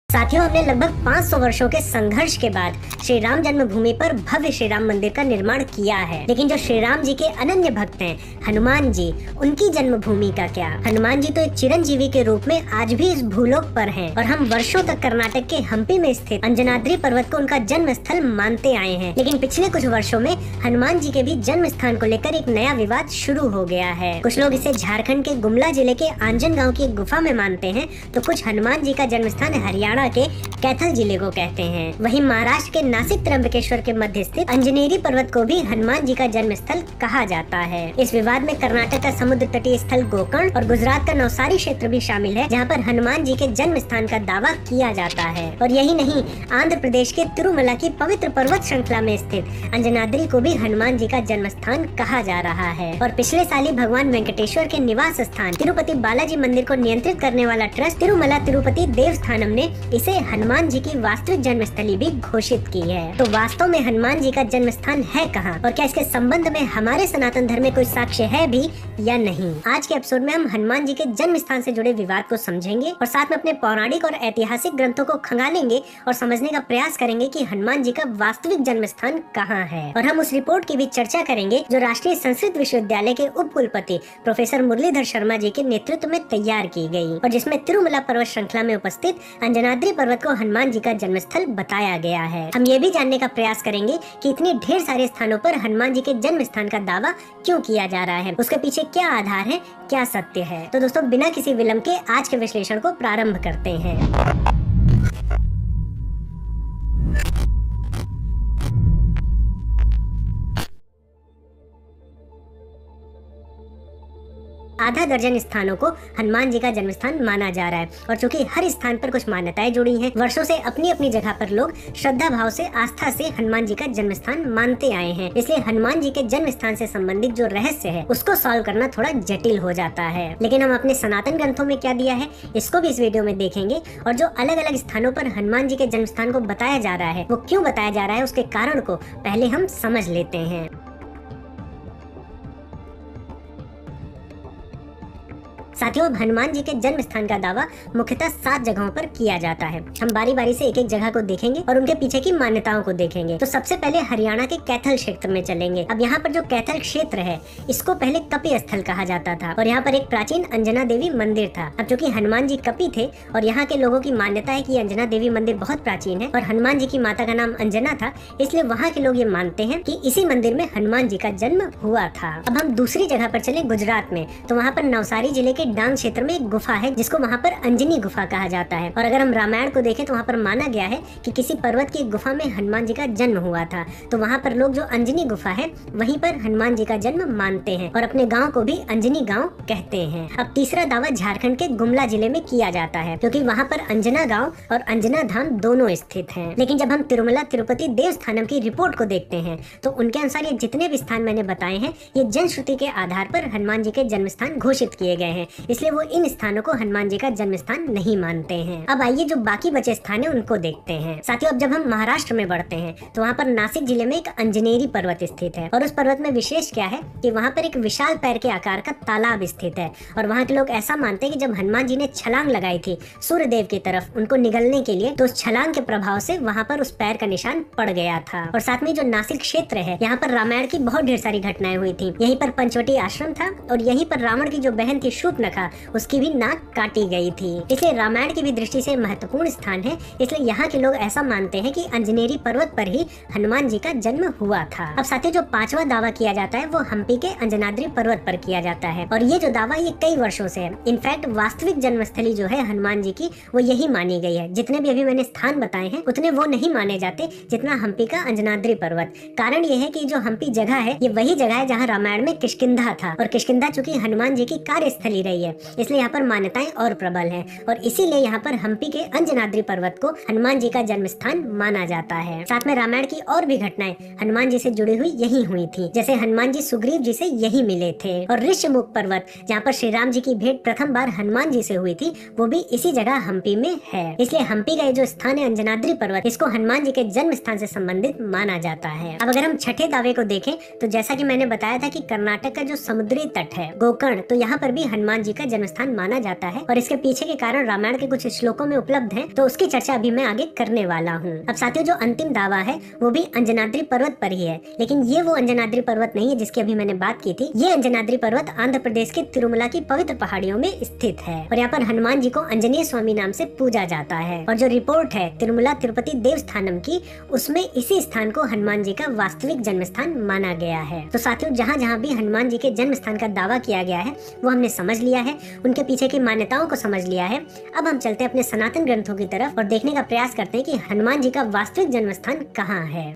साथियों, हमने लगभग 500 वर्षों के संघर्ष के बाद श्री राम जन्मभूमि पर भव्य श्री राम मंदिर का निर्माण किया है। लेकिन जो श्री राम जी के अनन्य भक्त हैं हनुमान जी, उनकी जन्मभूमि का क्या? हनुमान जी तो एक चिरंजीवी के रूप में आज भी इस भूलोक पर हैं और हम वर्षों तक कर्नाटक के हम्पी में स्थित अंजनाद्री पर्वत को उनका जन्म स्थल मानते आए हैं। लेकिन पिछले कुछ वर्षों में हनुमान जी के भी जन्म स्थान को लेकर एक नया विवाद शुरू हो गया है। कुछ लोग इसे झारखंड के गुमला जिले के आंजन गाँव की एक गुफा में मानते हैं, तो कुछ हनुमान जी का जन्म स्थान हरियाणा के कैथल जिले को कहते हैं। वहीं महाराष्ट्र के नासिक त्र्यंबकेश्वर के मध्य स्थित अंजनेरी पर्वत को भी हनुमान जी का जन्म स्थल कहा जाता है। इस विवाद में कर्नाटक का समुद्र तटीय स्थल गोकर्ण और गुजरात का नवसारी क्षेत्र भी शामिल है, जहां पर हनुमान जी के जन्म स्थान का दावा किया जाता है। और यही नहीं, आंध्र प्रदेश के तिरुमला की पवित्र पर्वत श्रृंखला में स्थित अंजनाद्री को भी हनुमान जी का जन्म स्थान कहा जा रहा है। और पिछले साल ही भगवान वेंकटेश्वर के निवास स्थान तिरुपति बालाजी मंदिर को नियंत्रित करने वाला ट्रस्ट तिरुमला तिरुपति देवस्थानम ने इसे हनुमान जी की वास्तविक जन्म स्थली भी घोषित की है। तो वास्तव में हनुमान जी का जन्म स्थान है कहाँ और क्या इसके संबंध में हमारे सनातन धर्म में कोई साक्ष्य है भी या नहीं? आज के एपिसोड में हम हनुमान जी के जन्म स्थान से जुड़े विवाद को समझेंगे और साथ में अपने पौराणिक और ऐतिहासिक ग्रंथों को खंगालेंगे और समझने का प्रयास करेंगे कि हनुमान जी का वास्तविक जन्म स्थान कहाँ है। और हम उस रिपोर्ट की भी चर्चा करेंगे जो राष्ट्रीय संस्कृत विश्वविद्यालय के उप कुलपति प्रोफेसर मुरलीधर शर्मा जी के नेतृत्व में तैयार की गई और जिसमें तिरुमला पर्वत श्रृंखला में उपस्थित अंजनाद्री पर्वत को हनुमान जी का जन्मस्थल बताया गया है। हम ये भी जानने का प्रयास करेंगे कि इतने ढेर सारे स्थानों पर हनुमान जी के जन्म स्थान का दावा क्यों किया जा रहा है, उसके पीछे क्या आधार है, क्या सत्य है। तो दोस्तों, बिना किसी विलंब के आज के विश्लेषण को प्रारंभ करते हैं। आधा दर्जन स्थानों को हनुमान जी का जन्म स्थान माना जा रहा है और चूंकि हर स्थान पर कुछ मान्यताएं जुड़ी हैं, वर्षों से अपनी अपनी जगह पर लोग श्रद्धा भाव से, आस्था से हनुमान जी का जन्म स्थान मानते आए हैं। इसलिए हनुमान जी के जन्म स्थान से संबंधित जो रहस्य है उसको सॉल्व करना थोड़ा जटिल हो जाता है। लेकिन हम अपने सनातन ग्रंथों में क्या दिया है इसको भी इस वीडियो में देखेंगे और जो अलग अलग स्थानों पर हनुमान जी के जन्म स्थान को बताया जा रहा है वो क्यों बताया जा रहा है, उसके कारण को पहले हम समझ लेते हैं। साथियों, अब हनुमान जी के जन्म स्थान का दावा मुख्यतः 7 जगहों पर किया जाता है। हम बारी बारी से एक एक जगह को देखेंगे और उनके पीछे की मान्यताओं को देखेंगे। तो सबसे पहले हरियाणा के कैथल क्षेत्र में चलेंगे। अब यहाँ पर जो कैथल क्षेत्र है इसको पहले कपि स्थल कहा जाता था और यहाँ पर एक प्राचीन अंजना देवी मंदिर था। अब चूंकि हनुमान जी कपि थे और यहाँ के लोगों की मान्यता है कि अंजना देवी मंदिर बहुत प्राचीन है और हनुमान जी की माता का नाम अंजना था, इसलिए वहाँ के लोग ये मानते हैं कि इसी मंदिर में हनुमान जी का जन्म हुआ था। अब हम दूसरी जगह पर चले गुजरात में, तो वहाँ पर नवसारी जिले के डांग क्षेत्र में एक गुफा है जिसको वहाँ पर अंजनी गुफा कहा जाता है। और अगर हम रामायण को देखें तो वहाँ पर माना गया है कि किसी पर्वत की गुफा में हनुमान जी का जन्म हुआ था। तो वहाँ पर लोग जो अंजनी गुफा है वहीं पर हनुमान जी का जन्म मानते हैं और अपने गाँव को भी अंजनी गाँव कहते हैं। अब तीसरा दावा झारखंड के गुमला जिले में किया जाता है क्योंकि वहाँ पर अंजना गाँव और अंजना धाम दोनों स्थित है। लेकिन जब हम तिरुमला तिरुपति देवस्थानम की रिपोर्ट को देखते हैं तो उनके अनुसार ये जितने भी स्थान मैंने बताए हैं ये जनश्रुति के आधार पर हनुमान जी के जन्म स्थान घोषित किए गए हैं, इसलिए वो इन स्थानों को हनुमान जी का जन्म स्थान नहीं मानते हैं। अब आइए जो बाकी बचे स्थान है उनको देखते हैं। साथियों, अब जब हम महाराष्ट्र में बढ़ते हैं तो वहाँ पर नासिक जिले में एक अंजनेरी पर्वत स्थित है और उस पर्वत में विशेष क्या है कि वहाँ पर एक विशाल पैर के आकार का तालाब स्थित है और वहाँ के लोग ऐसा मानते हैं कि जब हनुमान जी ने छलांग लगाई थी सूर्य देव की तरफ उनको निगलने के लिए, तो उस छलांग के प्रभाव से वहाँ पर उस पैर का निशान पड़ गया था। और साथ में जो नासिक क्षेत्र है यहाँ पर रामायण की बहुत ढेर सारी घटनाएं हुई थी। यहीं पर पंचवटी आश्रम था और यहीं पर रावण की जो बहन थी शूर्पणखा उसकी भी नाक काटी गई थी, इसलिए रामायण की भी दृष्टि से महत्वपूर्ण स्थान है। इसलिए यहाँ के लोग ऐसा मानते हैं कि अंजनेरी पर्वत पर ही हनुमान जी का जन्म हुआ था। अब साथियों, जो 5वां दावा किया जाता है वो हम्पी के अंजनाद्री पर्वत पर किया जाता है और ये जो दावा ये कई वर्षों से है। इनफैक्ट वास्तविक जन्मस्थली जो है हनुमान जी की वो यही मानी गई है। जितने भी अभी मैंने स्थान बताए हैं उतने वो नहीं माने जाते जितना हम्पी का अंजनाद्री पर्वत। कारण ये है कि जो हम्पी जगह है ये वही जगह है जहाँ रामायण में किष्किंधा था और किष्किंधा चूंकि हनुमान जी की कार्यस्थली रही है, इसलिए यहाँ पर मान्यताएं और प्रबल है और इसीलिए यहाँ पर हम्पी के अंजनाद्री पर्वत को हनुमान जी का जन्म स्थान माना जाता है। साथ में रामायण की और भी घटनाएं हनुमान जी से जुड़ी हुई यही हुई थी, जैसे हनुमान जी सुग्रीव जी से यही मिले थे। और ऋष्यमुख पर्वत जहाँ पर श्री राम जी की भेंट प्रथम बार हनुमान जी से हुई थी वो भी इसी जगह हम्पी में है। इसलिए हम्पी का जो स्थान है अंजनाद्री पर्वत, इसको हनुमान जी के जन्म स्थान से संबंधित माना जाता है। अब अगर हम छठे दावे को देखें तो जैसा कि मैंने बताया था कि कर्नाटक का जो समुद्री तट है गोकर्ण, तो यहाँ पर भी हनुमान हनुमान जी का जन्म स्थान माना जाता है और इसके पीछे के कारण रामायण के कुछ श्लोकों में उपलब्ध है, तो उसकी चर्चा अभी मैं आगे करने वाला हूँ। अब साथियों, जो अंतिम दावा है वो भी अंजनाद्री पर्वत पर ही है, लेकिन ये वो अंजनाद्री पर्वत नहीं है जिसकी अभी मैंने बात की थी। ये अंजनाद्री पर्वत आंध्र प्रदेश के तिरुमला की पवित्र पहाड़ियों में स्थित है और यहाँ पर हनुमान जी को अंजनेय स्वामी नाम से पूजा जाता है। और जो रिपोर्ट है तिरुमला तिरुपति देवस्थानम की, उसमें इसी स्थान को हनुमान जी का वास्तविक जन्म स्थान माना गया है। तो साथियों, जहाँ जहाँ भी हनुमान जी के जन्म स्थान का दावा किया गया है वो हमने समझ लिया है, उनके पीछे की मान्यताओं को समझ लिया है। अब हम चलते हैं अपने सनातन ग्रंथों की तरफ और देखने का प्रयास करते हैं कि हनुमान जी का वास्तविक जन्म स्थान कहाँ है।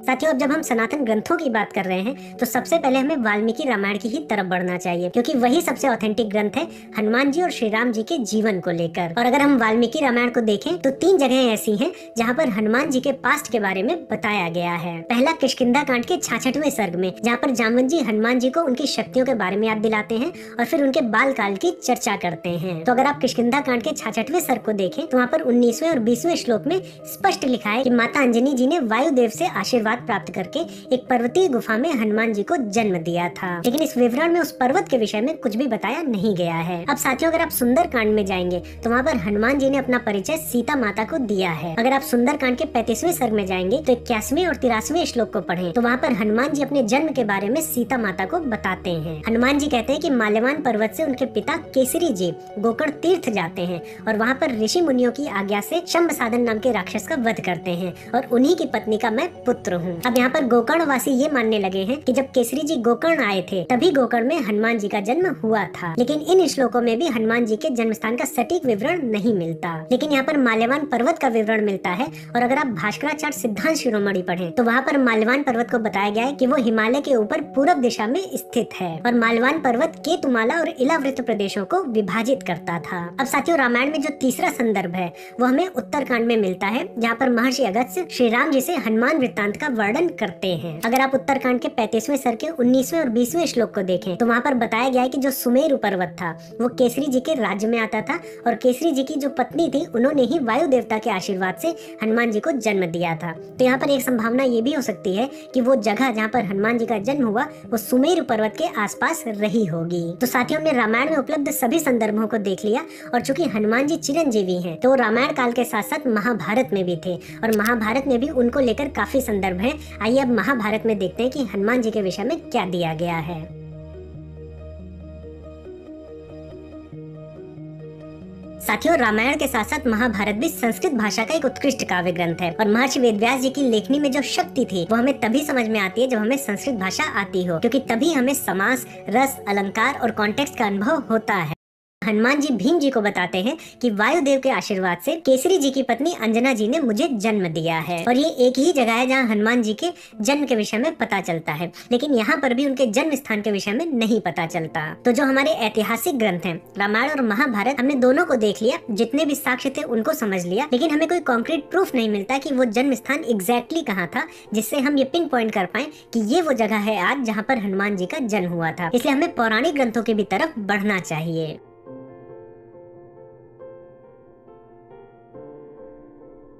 साथियों, अब जब हम सनातन ग्रंथों की बात कर रहे हैं तो सबसे पहले हमें वाल्मीकि रामायण की ही तरफ बढ़ना चाहिए, क्योंकि वही सबसे ऑथेंटिक ग्रंथ है हनुमान जी और श्री राम जी के जीवन को लेकर। और अगर हम वाल्मीकि रामायण को देखें तो 3 जगह ऐसी हैं जहां पर हनुमान जी के पास्ट के बारे में बताया गया है। पहला किष्किंधा कांड के 66वें सर्ग में, जहाँ पर जामवंत जी हनुमान जी को उनकी शक्तियों के बारे में याद दिलाते हैं और फिर उनके बाल काल की चर्चा करते हैं। तो अगर आप किष्किंधा कांड के 66वें सर्ग को देखें तो वहाँ पर 19वें और 20वें श्लोक में स्पष्ट लिखा है कि माता अंजनी जी ने वायुदेव से आशीर्वाद प्राप्त करके एक पर्वतीय गुफा में हनुमान जी को जन्म दिया था, लेकिन इस विवरण में उस पर्वत के विषय में कुछ भी बताया नहीं गया है। अब साथियों, अगर आप सुंदर कांड में जाएंगे तो वहाँ पर हनुमान जी ने अपना परिचय सीता माता को दिया है। अगर आप सुंदर कांड के 35वें सर्ग में जाएंगे तो 81वें और 83वें श्लोक को पढ़ें तो वहाँ पर हनुमान जी अपने जन्म के बारे में सीता माता को बताते हैं। हनुमान जी कहते हैं कि माल्यवान पर्वत से उनके पिता केसरी जी गोकर्ण तीर्थ जाते हैं और वहाँ पर ऋषि मुनियों की आज्ञा से शंभसाधन नाम के राक्षस का वध करते हैं और उन्हीं की पत्नी का मैं पुत्र हूँ। अब यहाँ पर गोकर्ण वासी ये मानने लगे हैं कि जब केसरी जी गोकर्ण आए थे तभी गोकर्ण में हनुमान जी का जन्म हुआ था, लेकिन इन श्लोकों में भी हनुमान जी के जन्म स्थान का सटीक विवरण नहीं मिलता। लेकिन यहाँ पर माल्यवान पर्वत का विवरण मिलता है और अगर आप भास्कराचार्य सिद्धांत शिरोमणि पढ़ें तो वहाँ पर माल्यवान पर्वत को बताया गया है कि वो हिमालय के ऊपर पूर्व दिशा में स्थित है और माल्यवान पर्वत केतुमाला और इलावृत प्रदेशों को विभाजित करता था। अब साथियों, रामायण में जो तीसरा संदर्भ है वो हमें उत्तरकांड में मिलता है, जहाँ पर महर्षि अगस्त्य श्री राम जी से हनुमान वृत्तांत का वर्णन करते हैं। अगर आप उत्तरकांड के 35वें सर्ग के 19वें और 20वें श्लोक को देखें तो वहाँ पर बताया गया है कि जो सुमेरु पर्वत था वो केसरी जी के राज्य में आता था और केसरी जी की जो पत्नी थी उन्होंने ही वायु देवता के आशीर्वाद से हनुमान जी को जन्म दिया था। तो यहाँ पर एक संभावना ये भी हो सकती है कि वो जगह जहाँ पर हनुमान जी का जन्म हुआ वो सुमेरु पर्वत के आसपास रही होगी। तो साथियों, हमने रामायण में उपलब्ध सभी संदर्भों को देख लिया और चूंकि हनुमान जी चिरंजीवी हैं तो रामायण काल के साथ साथ महाभारत में भी थे और महाभारत में भी उनको लेकर काफी संदर्भ है। आइए अब महाभारत में देखते हैं कि हनुमान जी के विषय में क्या दिया गया है। साथियों, रामायण के साथ साथ महाभारत भी संस्कृत भाषा का एक उत्कृष्ट काव्य ग्रंथ है और महर्षि वेदव्यास जी की लेखनी में जो शक्ति थी वो हमें तभी समझ में आती है जब हमें संस्कृत भाषा आती हो, क्योंकि तभी हमें समास, रस, अलंकार और कॉन्टेक्स्ट का अनुभव होता है। हनुमान जी भीम जी को बताते हैं कि वायुदेव के आशीर्वाद से केसरी जी की पत्नी अंजना जी ने मुझे जन्म दिया है और ये एक ही जगह है जहाँ हनुमान जी के जन्म के विषय में पता चलता है, लेकिन यहाँ पर भी उनके जन्म स्थान के विषय में नहीं पता चलता। तो जो हमारे ऐतिहासिक ग्रंथ हैं रामायण और महाभारत, हमने दोनों को देख लिया, जितने भी साक्ष्य थे उनको समझ लिया, लेकिन हमें कोई कॉन्क्रीट प्रूफ नहीं मिलता कि वो जन्म स्थान एग्जैक्टली कहाँ था जिससे हम ये पिन पॉइंट कर पाए कि ये वो जगह है आज जहाँ पर हनुमान जी का जन्म हुआ था। इसलिए हमें पौराणिक ग्रंथों की भी तरफ बढ़ना चाहिए।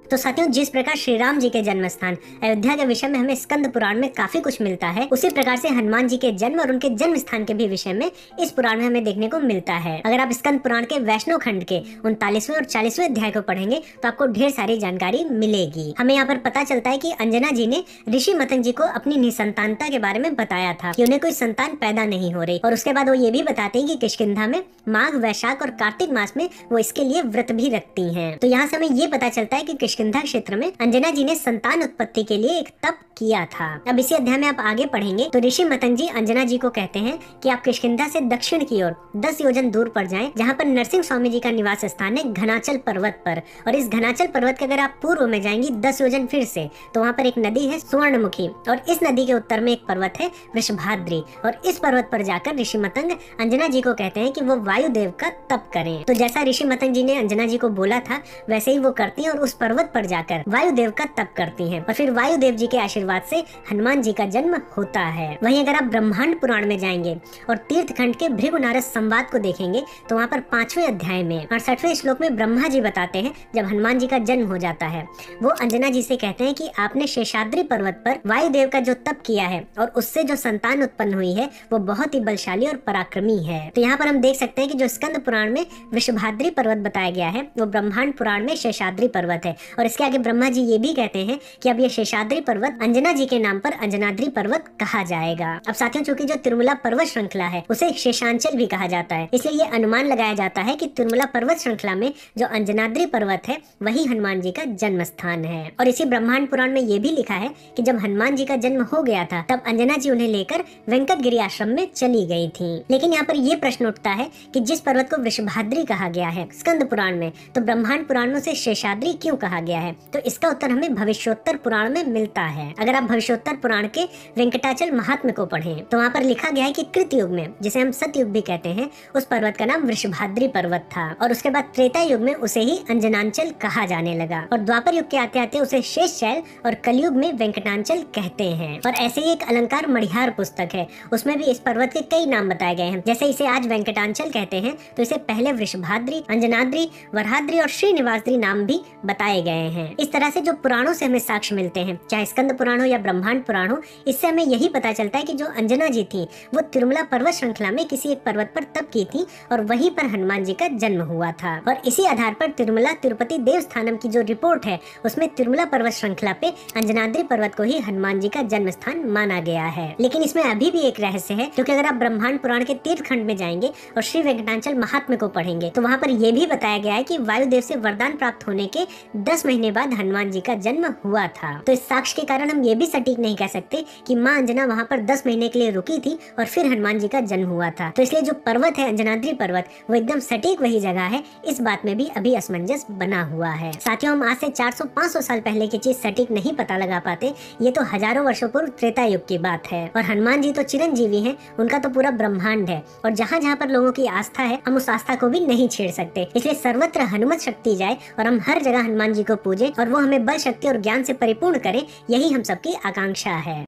तो साथियों, जिस प्रकार श्री राम जी के जन्म स्थान अयोध्या के विषय में हमें स्कंद पुराण में काफी कुछ मिलता है, उसी प्रकार से हनुमान जी के जन्म और उनके जन्म स्थान के भी विषय में इस पुराण में हमें देखने को मिलता है। अगर आप स्कंद पुराण के वैष्णव खंड के 39वें और 40वें अध्याय को पढ़ेंगे तो आपको ढेर सारी जानकारी मिलेगी। हमें यहाँ पर पता चलता है कि अंजना जी ने ऋषि मतंग जी को अपनी निसंतानता के बारे में बताया था कि उन्हें कोई संतान पैदा नहीं हो रही, और उसके बाद वो ये भी बताते हैं कि किष्किंधा में माघ, वैशाख और कार्तिक मास में वो इसके लिए व्रत भी रखती हैं। तो यहाँ से हमें ये पता चलता है कि किष्किंधा क्षेत्र में अंजना जी ने संतान उत्पत्ति के लिए एक तप किया था। अब इसी अध्याय में आप आगे पढ़ेंगे तो ऋषि मतंग जी अंजना जी को कहते हैं कि आप किष्किंधा से दक्षिण की ओर 10 योजन दूर पर जाएं, जहाँ पर नरसिंह स्वामी जी का निवास स्थान है घनाचल पर्वत पर। और इस घनाचल पर्वत के अगर आप पूर्व में जाएंगी 10 योजन फिर से तो वहाँ पर एक नदी है सुवर्णमुखी, और इस नदी के उत्तर में एक पर्वत है वृषभाद्रि, और इस पर्वत पर जाकर ऋषि मतंग अंजना जी को कहते हैं कि वो वायुदेव का तप करें। तो जैसा ऋषि मतंग जी ने अंजना जी को बोला था वैसे ही वो करती है और उस पर्वत पर जाकर वायुदेव का तप करती हैं और फिर वायुदेव जी के आशीर्वाद से हनुमान जी का जन्म होता है। वहीं अगर आप ब्रह्मांड पुराण में जाएंगे और तीर्थखंड के भृगु नारद संवाद को देखेंगे तो वहाँ पर 5वें अध्याय में 68वें श्लोक में ब्रह्मा जी बताते हैं जब हनुमान जी का जन्म हो जाता है, वो अंजना जी से कहते हैं कि आपने शेषाद्रि पर्वत पर वायुदेव का जो तप किया है और उससे जो संतान उत्पन्न हुई है वो बहुत ही बलशाली और पराक्रमी है। तो यहाँ पर हम देख सकते हैं कि जो स्कंद पुराण में वृषभाद्रि पर्वत बताया गया है वो ब्रह्मांड पुराण में शेषाद्रि पर्वत है। और इसके आगे ब्रह्मा जी ये भी कहते हैं कि अब ये शेषाद्रि पर्वत अंजना जी के नाम पर अंजनाद्रि पर्वत कहा जाएगा। अब साथियों, चूंकि जो तिरुमला पर्वत श्रृंखला है उसे शेषांचल भी कहा जाता है, इसलिए ये अनुमान लगाया जाता है कि तिरुमला पर्वत श्रृंखला में जो अंजनाद्रि पर्वत है वही हनुमान जी का जन्म स्थान है। और इसी ब्रह्मांड पुराण में ये भी लिखा है कि जब हनुमान जी का जन्म हो गया था तब अंजना जी उन्हें लेकर वेंकटगिरी आश्रम में चली गई थी। लेकिन यहाँ पर ये प्रश्न उठता है कि जिस पर्वत को वृषभाद्रि कहा गया है स्कंद पुराण में, तो ब्रह्मांड पुराण में उसे शेषाद्रि क्यों कहा गया है? तो इसका उत्तर हमें भविष्योत्तर पुराण में मिलता है। अगर आप भविष्योत्तर पुराण के वेंकटाचल महात्म्य को पढ़ें तो वहाँ पर लिखा गया है कि कृत युग में, जिसे हम सतयुग भी कहते हैं, उस पर्वत का नाम वृषभाद्रि पर्वत था और उसके बाद त्रेता युग में उसे ही अंजनांचल कहा जाने लगा और द्वापर युग के आते आते उसे शेषशैल और कलयुग में वेंकटांचल कहते हैं। और ऐसे ही एक अलंकार मणिहार पुस्तक है, उसमें भी इस पर्वत के कई नाम बताए गए हैं। जैसे इसे आज वेंकटांचल कहते हैं तो इसे पहले वृषभाद्रि, अंजनाद्रि, वरहाद्रि और श्रीनिवासद्रि नाम भी बताए गए हैं। इस तरह से जो पुराणों से हमें साक्ष्य मिलते हैं, चाहे स्कंद पुराण हो या ब्रह्मांड पुराण हो, इससे हमें यही पता चलता है कि जो अंजना जी थी वो तिरुमला पर्वत श्रृंखला में किसी एक पर्वत पर तप की थी और वहीं पर हनुमान जी का जन्म हुआ था। और इसी आधार पर तिरुमला तिरुपति देवस्थानम की जो रिपोर्ट है उसमें तिरुमला पर्वत श्रृंखला पे अंजनाद्रि पर्वत को ही हनुमान जी का जन्म स्थान माना गया है। लेकिन इसमें अभी भी एक रहस्य है, क्योंकि अगर आप ब्रह्मांड पुराण के तीर्थखंड में जाएंगे और श्री वेंकटाचल महात्म्य को पढ़ेंगे तो वहाँ पर यह भी बताया गया है कि वायुदेव से वरदान प्राप्त होने के 10 महीने बाद हनुमान जी का जन्म हुआ था। तो इस साक्ष्य के कारण हम ये भी सटीक नहीं कह सकते कि माँ अंजना वहाँ पर 10 महीने के लिए रुकी थी और फिर हनुमान जी का जन्म हुआ था। तो इसलिए जो पर्वत है अंजनाद्रि पर्वत, वो एकदम सटीक वही जगह है, इस बात में भी अभी असमंजस बना हुआ है। साथियों, हम आज से 400-500 साल पहले की चीज सटीक नहीं पता लगा पाते, ये तो हजारों वर्षों पूर्व त्रेता युग की बात है। और हनुमान जी तो चिरंजीवी हैं, उनका तो पूरा ब्रह्मांड है और जहाँ जहाँ पर लोगों की आस्था है हम उस आस्था को भी नहीं छेड़ सकते। इसलिए सर्वत्र हनुमत शक्ति जाए और हम हर जगह हनुमान जी को पूजे और वो हमें बल, शक्ति और ज्ञान से परिपूर्ण करे, यही हम सबकी आकांक्षा है।